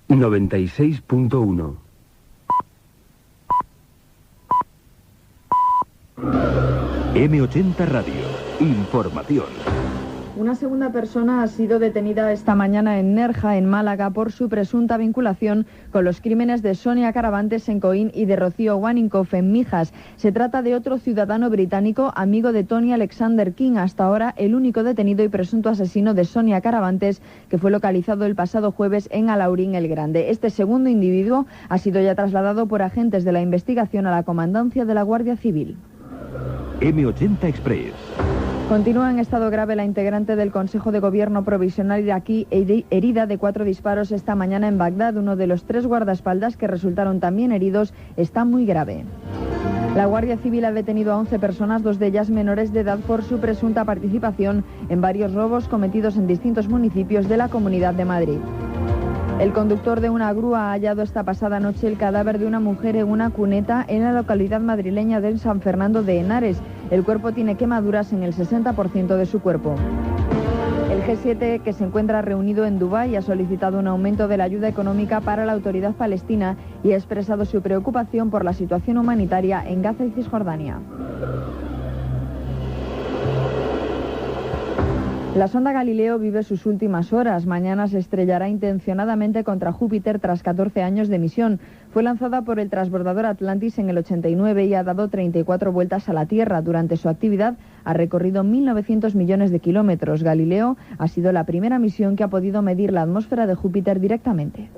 96.1. M80 Radio. Información. Una segunda persona ha sido detenida esta mañana en Nerja, en Málaga, por su presunta vinculación con los crímenes de Sonia Caravantes en Coín y de Rocío Waninkoff en Mijas. Se trata de otro ciudadano británico, amigo de Tony Alexander King, hasta ahora el único detenido y presunto asesino de Sonia Caravantes, que fue localizado el pasado jueves en Alaurín el Grande. Este segundo individuo ha sido ya trasladado por agentes de la investigación a la comandancia de la Guardia Civil. M80 Express. Continúa en estado grave la integrante del Consejo de Gobierno provisional iraquí, herida de 4 disparos esta mañana en Bagdad. Uno de los 3 guardaespaldas que resultaron también heridos está muy grave. La Guardia Civil ha detenido a 11 personas, 2 de ellas menores de edad, por su presunta participación en varios robos cometidos en distintos municipios de la Comunidad de Madrid. El conductor de una grúa ha hallado esta pasada noche el cadáver de una mujer en una cuneta en la localidad madrileña de San Fernando de Henares. El cuerpo tiene quemaduras en el 60% de su cuerpo. El G7, que se encuentra reunido en Dubái, ha solicitado un aumento de la ayuda económica para la autoridad palestina y ha expresado su preocupación por la situación humanitaria en Gaza y Cisjordania. La sonda Galileo vive sus últimas horas. Mañana se estrellará intencionadamente contra Júpiter tras 14 años de misión. Fue lanzada por el transbordador Atlantis en el 89 y ha dado 34 vueltas a la Tierra. Durante su actividad ha recorrido 1.900 millones de kilómetros. Galileo ha sido la primera misión que ha podido medir la atmósfera de Júpiter directamente.